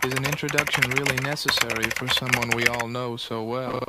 Is an introduction really necessary for someone we all know so well?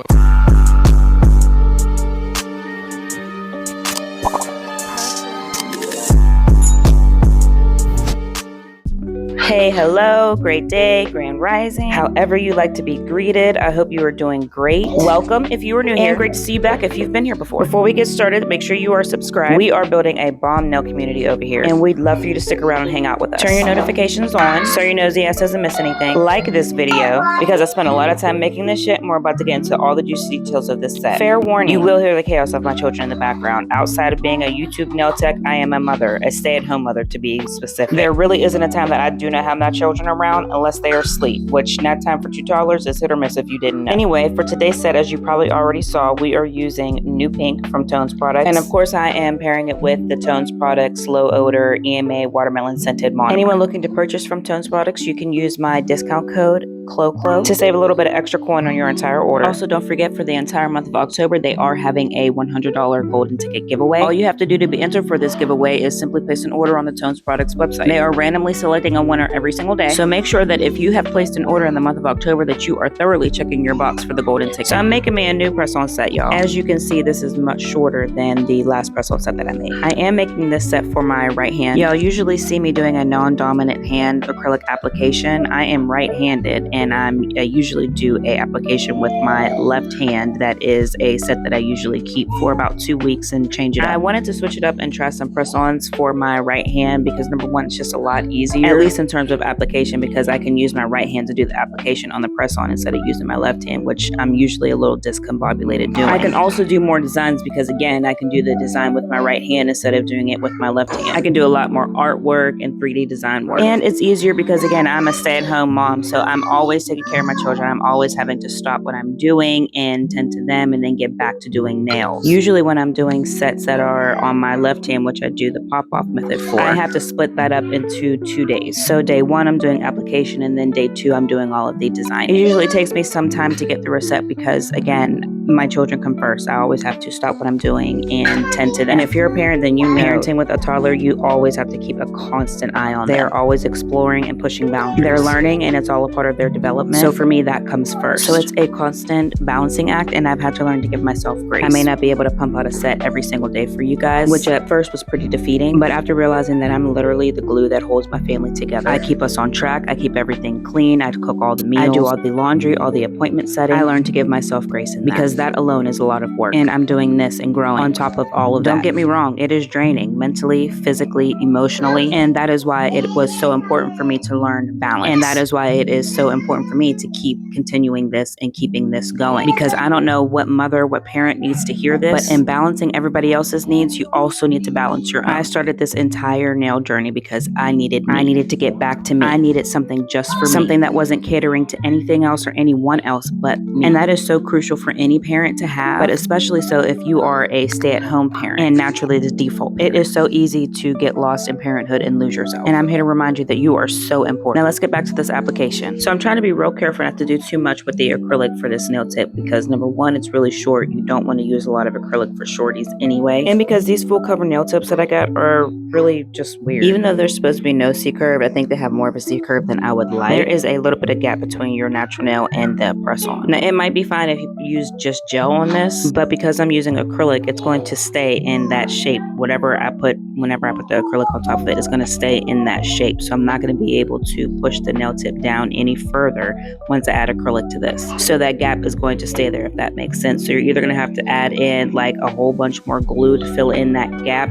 Hey, hello, great day, grand rising, however you like to be greeted. I hope you are doing great. Welcome if you are new here, and great to see you back if you've been here before. Before we get started, make sure you are subscribed. We are building a bomb nail community over here, and we'd love for you to stick around and hang out with us. Turn your notifications on so your nosy ass doesn't miss anything. Like this video, because I spent a lot of time making this shit, and we're about to get into all the juicy details of this set. Fair warning, you will hear the chaos of my children in the background. Outside of being a YouTube nail tech, I am a mother, a stay-at-home mother to be specific. There really isn't a time that I do not have my children around unless they are asleep, which nap time for 2 toddlers is hit or miss if you didn't know. Anyway, for today's set, as you probably already saw, we are using New Pink from Tone's products, and of course I am pairing it with the Tone's products Low Odor EMA Watermelon Scented Monomer. Anyone looking to purchase from Tone's products, you can use my discount code CHLOCHLO to save a little bit of extra coin on your entire order. Also, don't forget, for the entire month of October, they are having a $100 golden ticket giveaway. All you have to do to be entered for this giveaway is simply place an order on the Tone's products website. They are randomly selecting a winner every single day, so make sure that if you have placed an order in the month of October that you are thoroughly checking your box for the golden ticket. So I'm making me a new press-on set, y'all. As you can see, this is much shorter than the last press-on set that I made. I am making this set for my right hand. Y'all usually see me doing a non-dominant hand acrylic application. I am right-handed, and I usually do a application with my left hand. That is a set that I usually keep for about 2 weeks and change it up. I wanted to switch it up and try some press-ons for my right hand because number one, it's just a lot easier, at least in terms of application, because I can use my right hand to do the application on the press-on instead of using my left hand, which I'm usually a little discombobulated doing. I can also do more designs because, again, I can do the design with my right hand instead of doing it with my left hand. I can do a lot more artwork and 3D design work. And it's easier because, again, I'm a stay-at-home mom, so I'm always taking care of my children. I'm always having to stop what I'm doing and tend to them and then get back to doing nails. Usually when I'm doing sets that are on my left hand, which I do the pop-off method for, I have to split that up into 2 days. So day one, I'm doing application, and then day two, I'm doing all of the design. It usually takes me some time to get through a set because, again, my children come first. I always have to stop what I'm doing and tend to them. And if you're a parent, then you know, parenting with a toddler, you always have to keep a constant eye on them. They're always exploring and pushing boundaries. They're learning, and it's all a part of their development. So for me, that comes first. So it's a constant balancing act, and I've had to learn to give myself grace. I may not be able to pump out a set every single day for you guys, which at first was pretty defeating, but after realizing that I'm literally the glue that holds my family together, I keep us on track, I keep everything clean, I cook all the meals, I do all the laundry, all the appointment setting. I learned to give myself grace in that, because that alone is a lot of work, and I'm doing this and growing on top of all of that. Don't get me wrong, it is draining mentally, physically, emotionally, and that is why it was so important for me to learn balance, and that is why it is so important for me to keep continuing this and keeping this going, because I don't know what mother, what parent needs to hear this, but in balancing everybody else's needs, you also need to balance your own. I started this entire nail journey because I needed to get back to me. I needed something just for me, something that wasn't catering to anything else or anyone else but me. And that is so crucial for any parent to have, but especially so if you are a stay-at-home parent, and naturally the default parent. It is so easy to get lost in parenthood and lose yourself, and I'm here to remind you that you are so important. Now let's get back to this application. So I'm trying to be real careful not to do too much with the acrylic for this nail tip because number one, it's really short. You don't want to use a lot of acrylic for shorties anyway, and because these full cover nail tips that I got are really just weird. Even though they're supposed to be no C-curve, I think they have more of a C-curve than I would like. There is a little bit of gap between your natural nail and the press-on. Now it might be fine if you use just gel on this, but because I'm using acrylic, it's going to stay in that shape. Whenever I put the acrylic on top of it, it's going to stay in that shape. So I'm not going to be able to push the nail tip down any further once I add acrylic to this. So that gap is going to stay there, if that makes sense. So you're either going to have to add in like a whole bunch more glue to fill in that gap,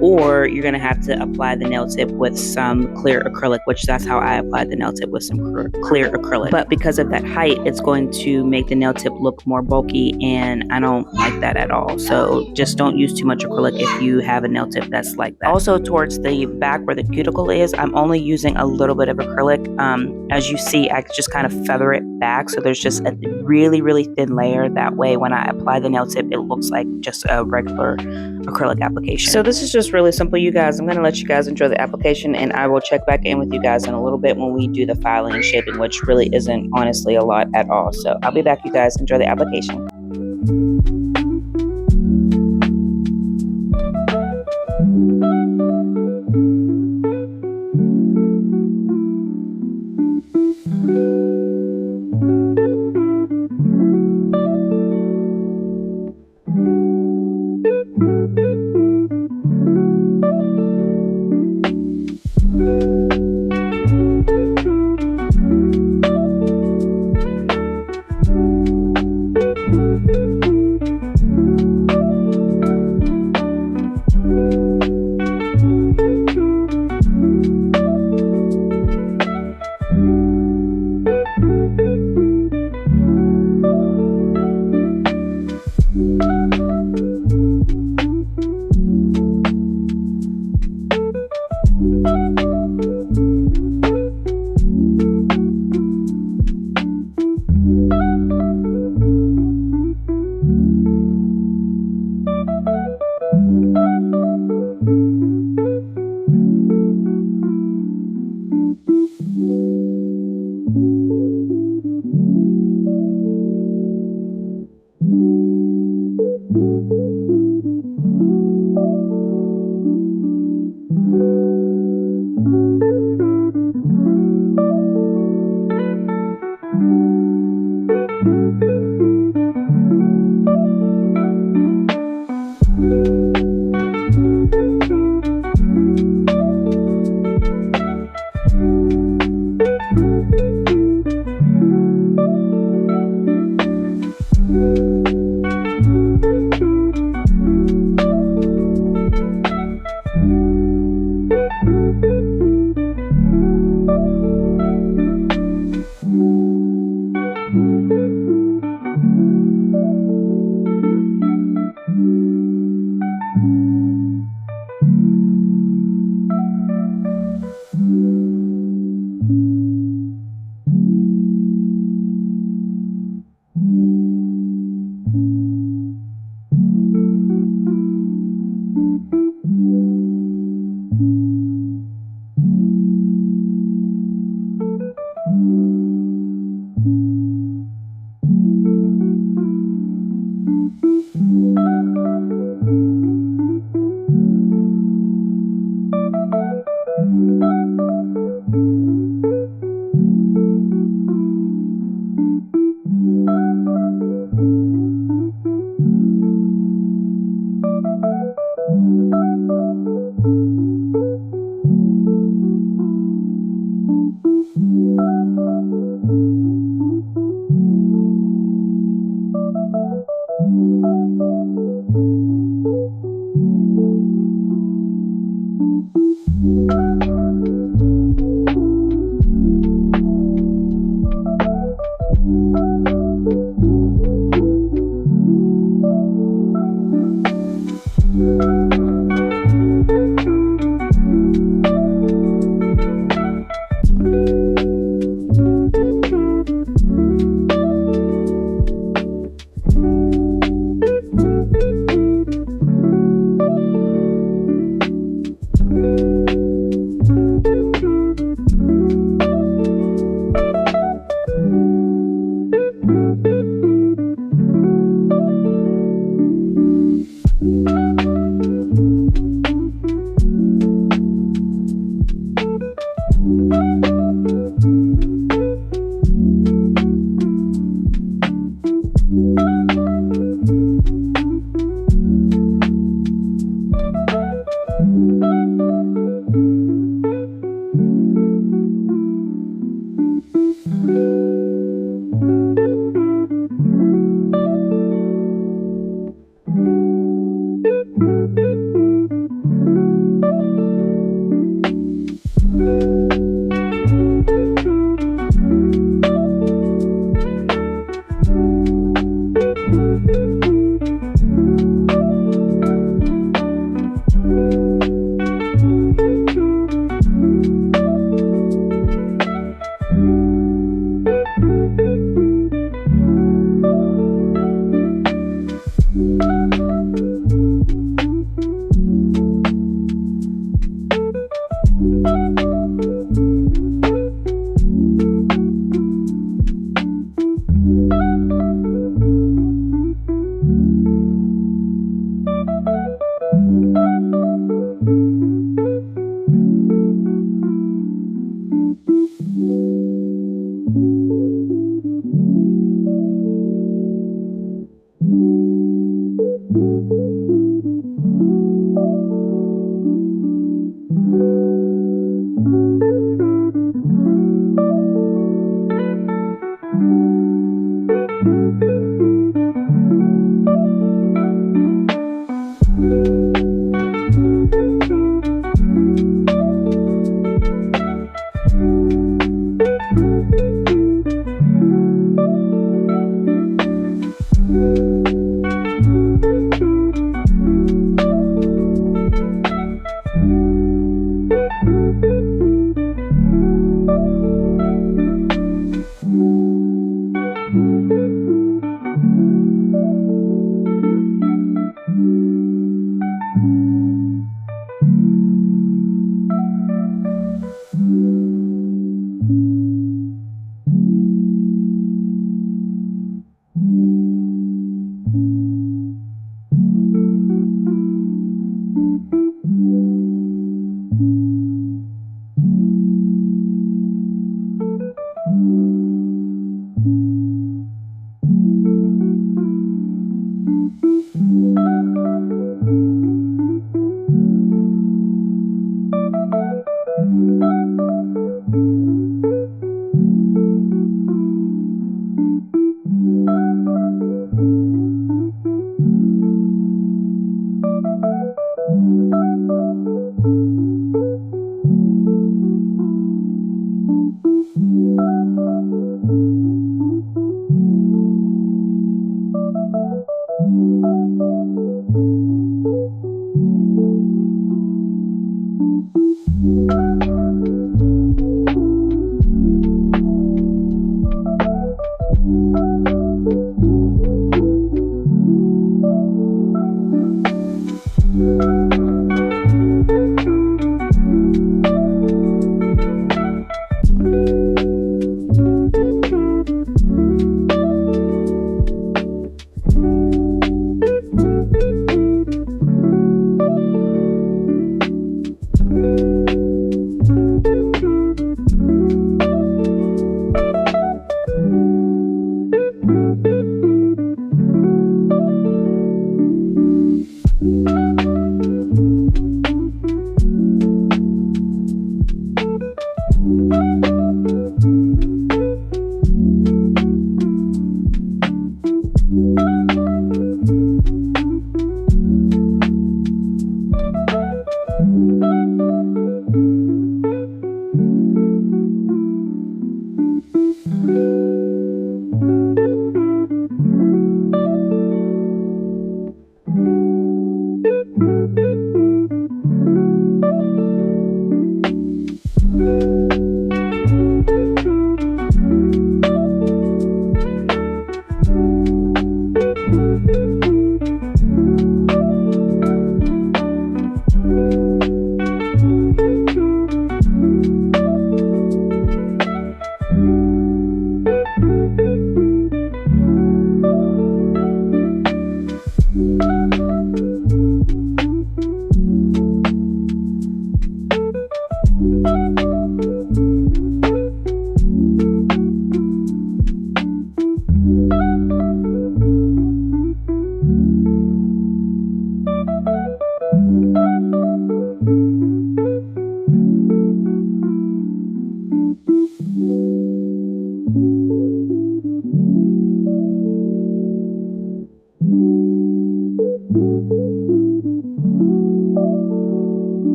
or you're going to have to apply the nail tip with some clear acrylic, which that's how I applied the nail tip, with some clear acrylic. But because of that height, it's going to make the nail tip look more bulky, and I don't like that at all. So just don't use too much acrylic if you have a nail tip that's like that. Also, towards the back where the cuticle is, I'm only using a little bit of acrylic. As you see, I just kind of feather it back, so there's just a really, really thin layer. That way, when I apply the nail tip, it looks like just a regular acrylic application. So this is just really simple, you guys. I'm going to let you guys enjoy the application, and I will check back in with you guys in a little bit when we do the filing and shaping, which really isn't honestly a lot at all. So I'll be back, you guys. Enjoy the application.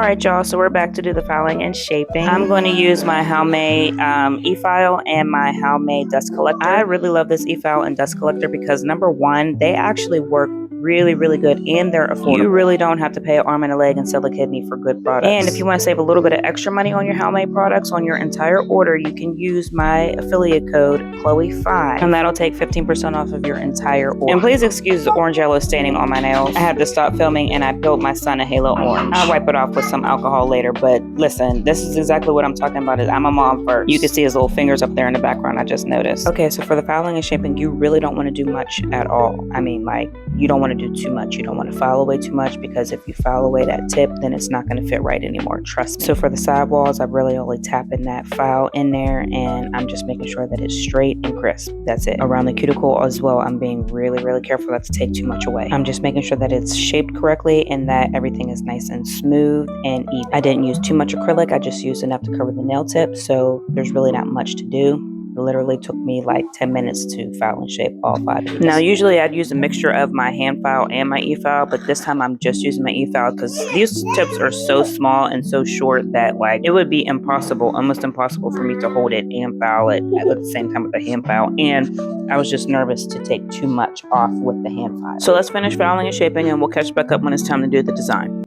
Alright y'all, so we're back to do the filing and shaping. I'm going to use my Halmai E-file and my Halmai dust collector. I really love this E-file and dust collector because number one, they actually work really good and they're affordable. You really don't have to pay an arm and a leg and sell a kidney for good products. And if you want to save a little bit of extra money on your Halmai products on your entire order, you can use my affiliate code CHLOE5 and that'll take 15% off of your entire order. And please excuse the orange yellow staining on my nails. I had to stop filming and I built my son a halo orange. I'll wipe it off with some alcohol later, but listen, this is exactly what I'm talking about. I'm a mom first. You can see his little fingers up there in the background, I just noticed. Okay, so for the filing and shaping, you really don't want to do much at all. I mean, like, you don't want to do too much. You don't want to file away too much because if you file away that tip, then it's not going to fit right anymore. Trust me. So for the sidewalls, I'm really only tapping that file in there and I'm just making sure that it's straight and crisp. That's it. Around the cuticle as well, I'm being really careful not to take too much away. I'm just making sure that it's shaped correctly and that everything is nice and smooth and even. I didn't use too much acrylic. I just used enough to cover the nail tip. So there's really not much to do. It literally took me like 10 minutes to file and shape all 5 of these. Now, usually I'd use a mixture of my hand file and my e-file, but this time I'm just using my e-file because these tips are so small and so short that like it would be impossible, almost impossible for me to hold it and file it at the same time with the hand file. And I was just nervous to take too much off with the hand file. So let's finish filing and shaping and we'll catch back up when it's time to do the design.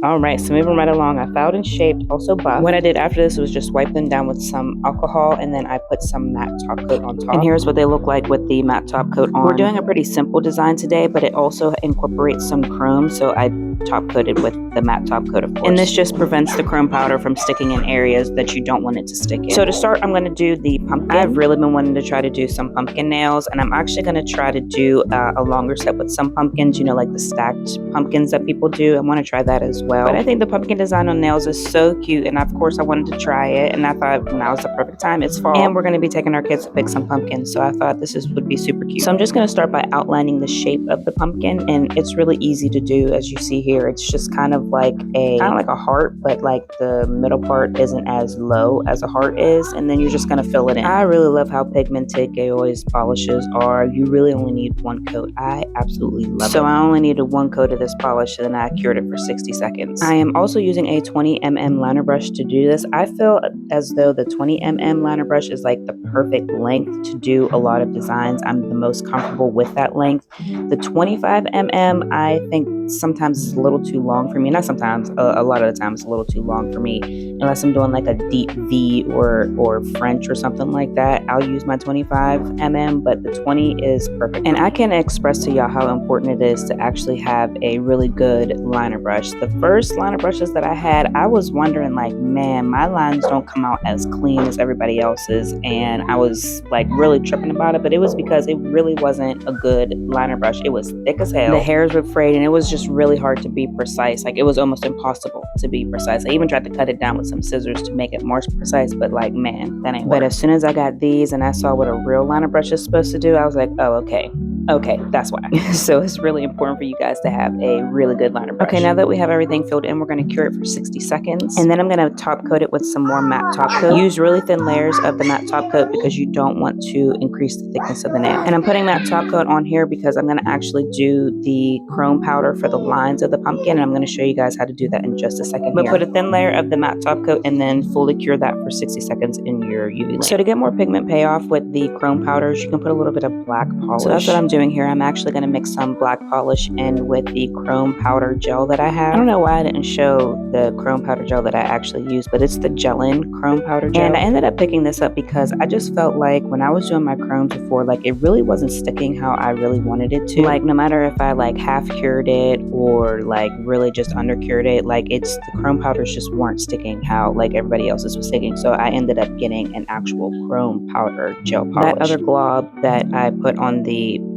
All right, so moving right along, I filed and shaped, also buffed. What I did after this was just wipe them down with some alcohol, and then I put some matte top coat on top. And here's what they look like with the matte top coat on. We're doing a pretty simple design today, but it also incorporates some chrome, so I top coated with the matte top coat, of course. And this just prevents the chrome powder from sticking in areas that you don't want it to stick in. So to start, I'm going to do the pumpkin. I've really been wanting to try to do some pumpkin nails, and I'm actually going to try to do a longer set with some pumpkins, you know, like the stacked pumpkins that people do. I want to try that as well. But I think the pumpkin design on nails is so cute, and of course I wanted to try it, and I thought now is the perfect time. It's fall, and we're going to be taking our kids to pick some pumpkins, so I thought would be super cute. So I'm just going to start by outlining the shape of the pumpkin, and it's really easy to do. As you see here, it's just kind of like a heart, but like the middle part isn't as low as a heart is, and then you're just going to fill it in. I really love how pigmented Gaoy's polishes are. You really only need one coat. I absolutely love it. So I only needed one coat of this polish, and then I cured it for 60 seconds. I am also using a 20mm liner brush to do this. I feel as though the 20mm liner brush is like the perfect length to do a lot of designs. I'm the most comfortable with that length. The 25mm, I think sometimes is a little too long for me. Not sometimes, a lot of the time it's a little too long for me. Unless I'm doing like a deep V or French or something like that, I'll use my 25mm, but the 20 is perfect. And I can express to y'all how important it is to actually have a really good liner brush. The first liner brushes that I had, I was wondering like, man, my lines don't come out as clean as everybody else's, and I was like really tripping about it, but it was because it really wasn't a good liner brush. It was thick as hell. The hairs were frayed, and it was just really hard to be precise. Like, it was almost impossible to be precise. I even tried to cut it down with some scissors to make it more precise, but like, man, that ain't work. But as soon as I got these and I saw what a real liner brush is supposed to do, I was like, oh, okay, Okay, that's why. So it's really important for you guys to have a really good liner brush. Okay, now that we have everything filled in, we're going to cure it for 60 seconds. And then I'm going to top coat it with some more matte top coat. Use really thin layers of the matte top coat because you don't want to increase the thickness of the nail. And I'm putting that top coat on here because I'm going to actually do the chrome powder for the lines of the pumpkin. And I'm going to show you guys how to do that in just a second. But put a thin layer of the matte top coat and then fully cure that for 60 seconds in your UV lamp. So to get more pigment payoff with the chrome powders, you can put a little bit of black polish. So that's what I'm doing here. I'm actually going to mix some black polish in with the chrome powder gel that I have. I don't know why I didn't show the chrome powder gel that I actually use, but it's the Gellen chrome powder gel. And I ended up picking this up because I just felt like when I was doing my chromes before, like it really wasn't sticking how I really wanted it to. Like no matter if I like half cured it or like really just under cured it, like the chrome powders just weren't sticking how like everybody else's was sticking. So I ended up getting an actual chrome powder gel polish. That other glob that I put on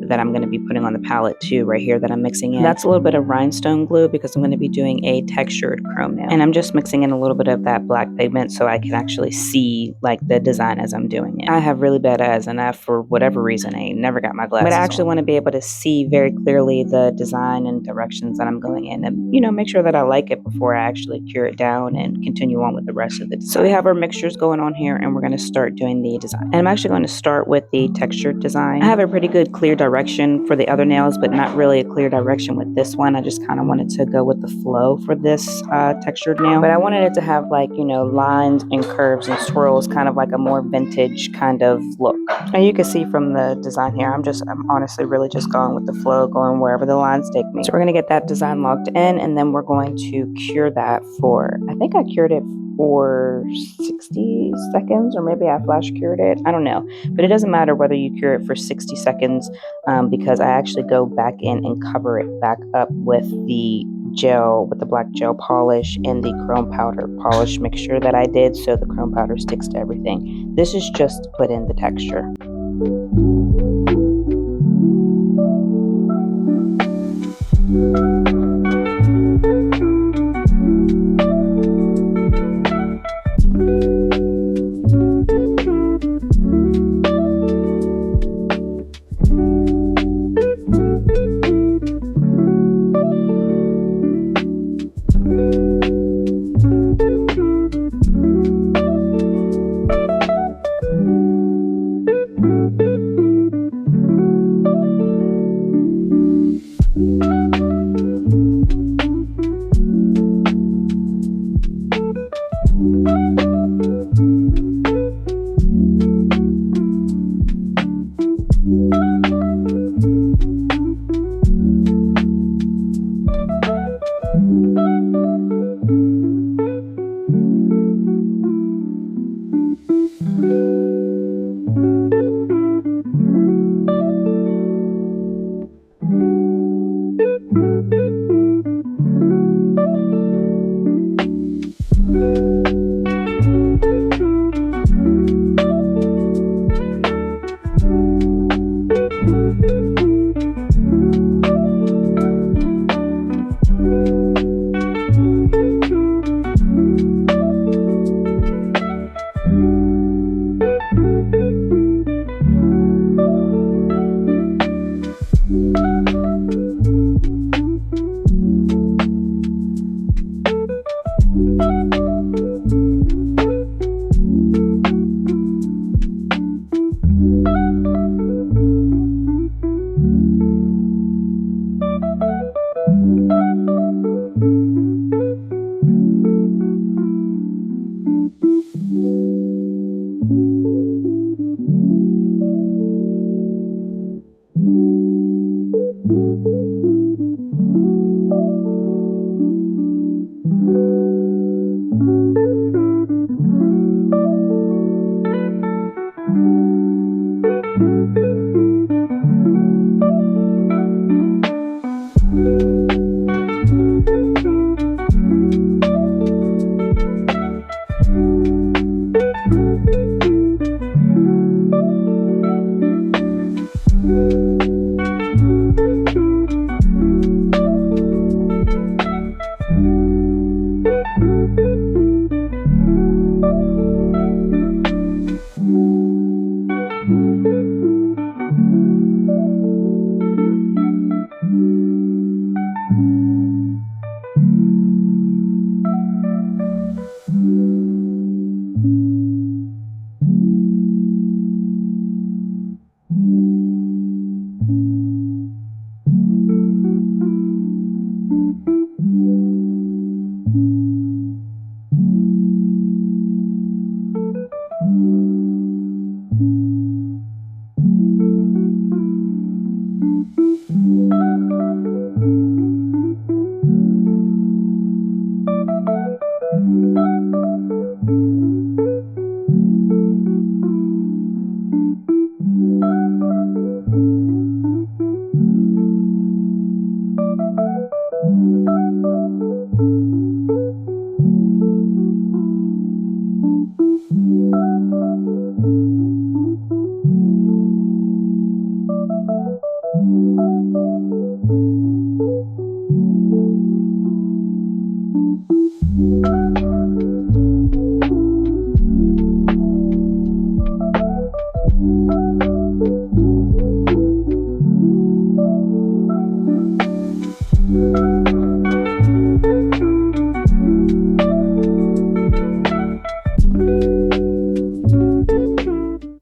that I'm going to be putting on the palette too right here that I'm mixing in. That's a little bit of rhinestone glue because I'm going to be doing a textured chrome nail. And I'm just mixing in a little bit of that black pigment so I can actually see like the design as I'm doing it. I have really bad eyes and for whatever reason, I never got my glasses But I actually want to be able to see very clearly the design and directions that I'm going in and, you know, make sure that I like it before I actually cure it down and continue on with the rest of the design. So we have our mixtures going on here and we're going to start doing the design. And I'm actually going to start with the textured design. I have a pretty good clear direction for the other nails, but not really a clear direction with this one. I just kind of wanted to go with the flow for this textured nail, but I wanted it to have like, you know, lines and curves and swirls, kind of like a more vintage kind of look. And you can see from the design here, I'm honestly really just going with the flow, going wherever the lines take me. So we're going to get that design locked in and then we're going to cure that for, I think I cured it for 60 seconds or maybe I flash cured it. I don't know, but it doesn't matter whether you cure it for 60 seconds because I actually go back in and cover it back up with the gel, with the black gel polish and the chrome powder polish mixture that I did so the chrome powder sticks to everything. This is just to put in the texture.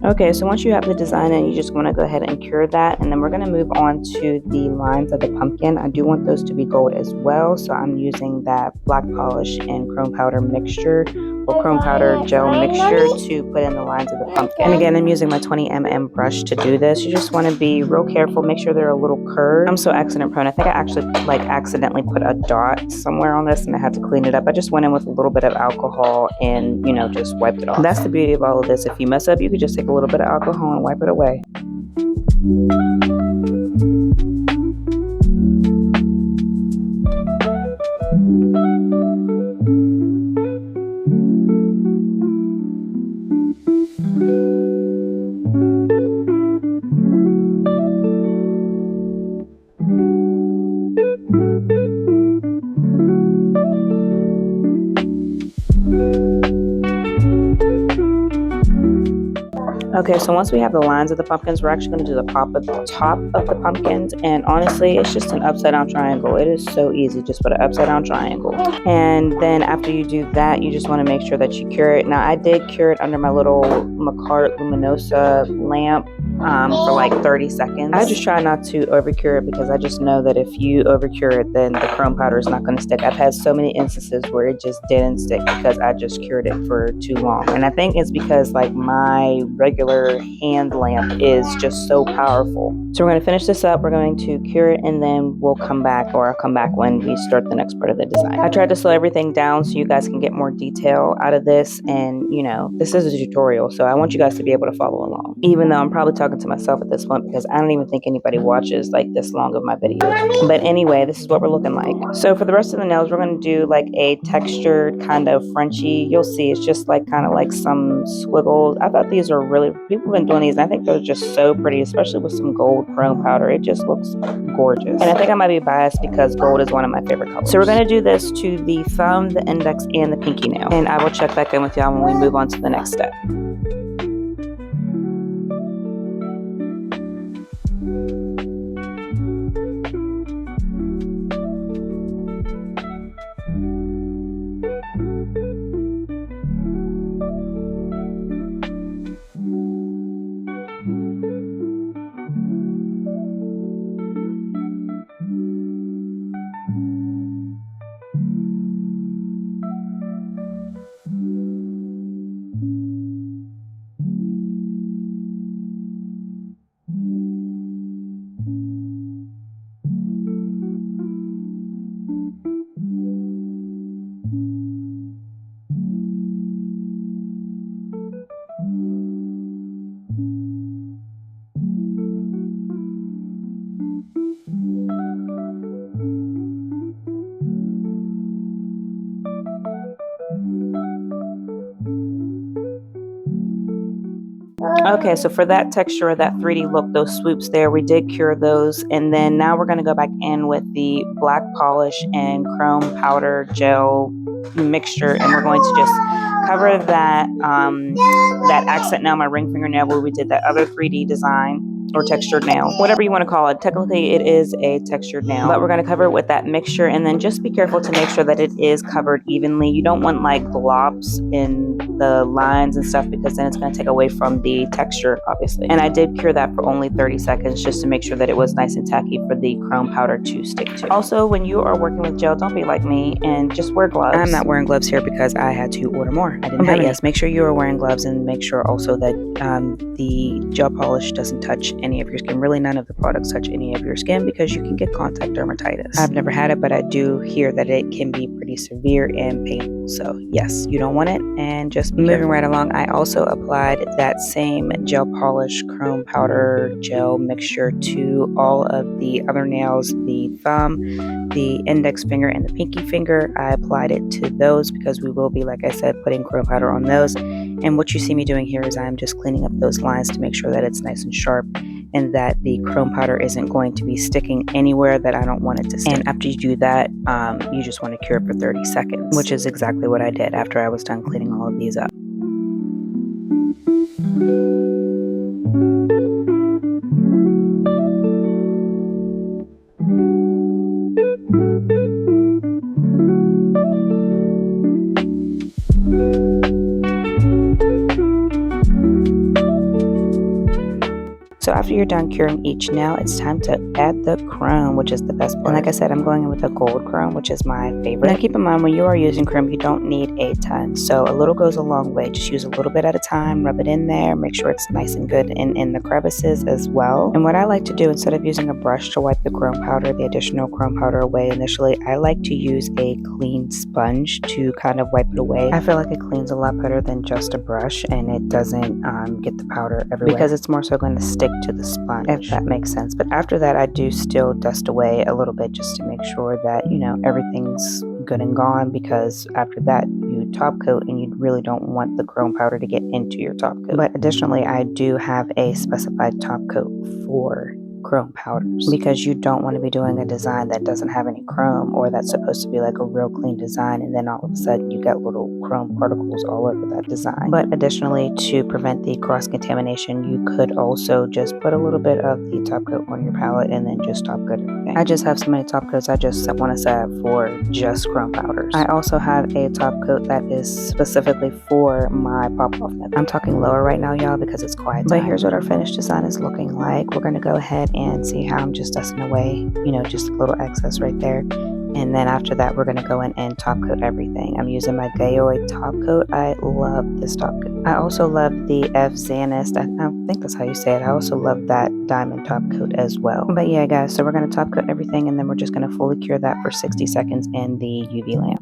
Okay, so once you have the design in, you just want to go ahead and cure that, and then we're going to move on to the lines of the pumpkin. I do want those to be gold as well, so I'm using that black polish and chrome powder mixture, or chrome powder gel mixture, to put in the lines of the pumpkin. And again, I'm using my 20mm brush to do this. You just want to be real careful, make sure they're a little curved. I'm so accident prone. I think I actually accidentally put a dot somewhere on this and I had to clean it up. I just went in with a little bit of alcohol and, you know, just wiped it off. That's the beauty of all of this. If you mess up, you could just take a little bit of alcohol and wipe it away. Okay, so once we have the lines of the pumpkins, we're actually going to do the top of the pumpkins. And honestly, it's just an upside down triangle. It is so easy. Just put an upside down triangle. And then after you do that, you just want to make sure that you cure it. Now, I did cure it under my little Macart Luminosa lamp for like 30 seconds. I just try not to over cure it because I just know that if you over cure it, then the chrome powder is not going to stick. I've had so many instances where it just didn't stick because I just cured it for too long. And I think it's because like my regular hand lamp is just so powerful. So we're going to finish this up. We're going to cure it and then we'll come back, or I'll come back when we start the next part of the design. I tried to slow everything down so you guys can get more detail out of this. And you know, this is a tutorial, so I want you guys to be able to follow along. Even though I'm probably talking to myself at this point because I don't even think anybody watches like this long of my videos. But anyway, this is what we're looking like. So for the rest of the nails, we're going to do like a textured kind of Frenchy. You'll see it's just like kind of like some squiggles. I thought these are really, people have been doing these and I think they're just so pretty, especially with some gold chrome powder. It just looks gorgeous. And I think I might be biased because gold is one of my favorite colors. So we're going to do this to the thumb, the index, and the pinky nail. And I will check back in with y'all when we move on to the next step. Okay, so for that texture, that 3D look, those swoops there, we did cure those. And then now we're going to go back in with the black polish and chrome powder gel mixture. And we're going to just cover that, that accent nail, my ring fingernail, where we did that other 3D design. Or textured nail, whatever you want to call it. Technically, it is a textured nail, but we're going to cover it with that mixture, and then just be careful to make sure that it is covered evenly. You don't want like globs in the lines and stuff because then it's going to take away from the texture, obviously. And I did cure that for only 30 seconds just to make sure that it was nice and tacky for the chrome powder to stick to. Also, when you are working with gel, don't be like me and just wear gloves. I'm not wearing gloves here because I had to order more. I didn't have any. Yes, make sure you are wearing gloves and make sure also that the gel polish doesn't touch any of your skin. Really, none of the products touch any of your skin because you can get contact dermatitis. I've never had it, but I do hear that it can be pretty severe and painful. So yes, you don't want it, and just moving right along, I also applied that same gel polish chrome powder gel mixture to all of the other nails, the thumb, the index finger, and the pinky finger. I applied it to those because we will be, like I said, putting chrome powder on those. And what you see me doing here is I'm just cleaning up those lines to make sure that it's nice and sharp and that the chrome powder isn't going to be sticking anywhere that I don't want it to stick. And after you do that, you just want to cure it for 30 seconds, which is exactly what I did after I was done cleaning all of these up. So after you're done curing each nail, it's time to add the chrome, which is the best part. And like I said, I'm going in with a gold chrome, which is my favorite. Now keep in mind, when you are using chrome, you don't need a ton. So a little goes a long way. Just use a little bit at a time, rub it in there, make sure it's nice and good in the crevices as well. And what I like to do, instead of using a brush to wipe the chrome powder, the additional chrome powder away initially, I like to use a clean sponge to kind of wipe it away. I feel like it cleans a lot better than just a brush, and it doesn't get the powder everywhere because it's more so going to stick to the sponge, if that makes sense. But after that, I do still dust away a little bit just to make sure that, you know, everything's good and gone, because after that you top coat and you really don't want the chrome powder to get into your top coat. But additionally, I do have a specified top coat for chrome powders, because you don't want to be doing a design that doesn't have any chrome, or that's supposed to be like a real clean design, and then all of a sudden you got little chrome particles all over that design. But additionally, to prevent the cross-contamination, you could also just put a little bit of the top coat on your palette and then just top coat everything. I just have so many top coats, I just want to set up for just chrome powders. I also have a top coat that is specifically for my pop-off method. I'm talking lower right now, y'all, because it's quiet time. But here's what our finished design is looking like. We're going to go ahead and see how I'm just dusting away, you know, just a little excess right there. And then after that, we're going to go in and top coat everything. I'm using my Gaoy Top Coat. I love this top coat. I also love the F Zanist. I think that's how you say it. I also love that diamond top coat as well. But yeah, guys, so we're going to top coat everything, and then we're just going to fully cure that for 60 seconds in the UV lamp.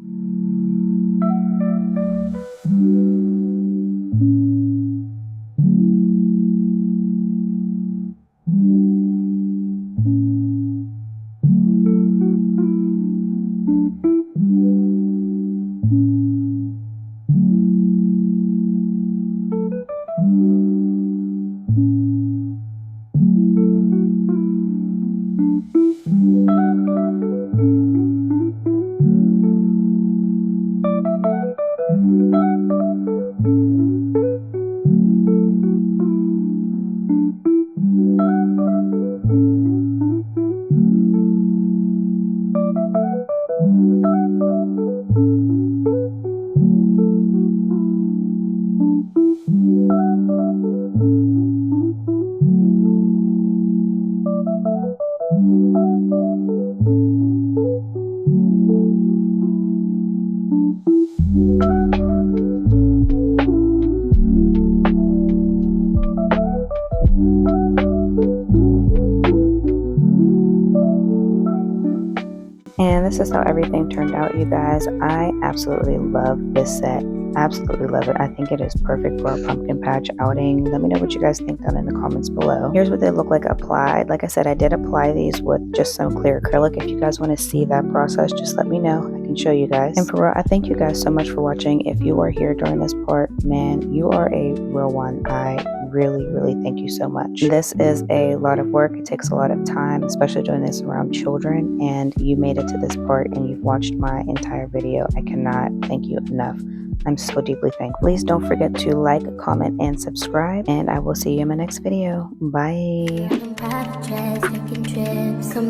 And this is how everything turned out, you guys. I absolutely love this set. Absolutely love it. I think it is perfect for a pumpkin patch outing. Let me know what you guys think down in the comments below. Here's what they look like applied. Like I said, I did apply these with just some clear acrylic. If you guys want to see that process, just let me know. I can show you guys. And for real, I thank you guys so much for watching. If you are here during this part, man, you are a real one. I really thank you so much. This is a lot of work. It takes a lot of time, especially doing this around children, and you made it to this part and you've watched my entire video. I cannot thank you enough. I'm so deeply thankful. Please don't forget to like, comment, and subscribe, and I will see you in my next video. Bye. Come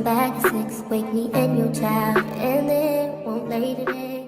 back at 6, wake me and your child, and then won't lay today.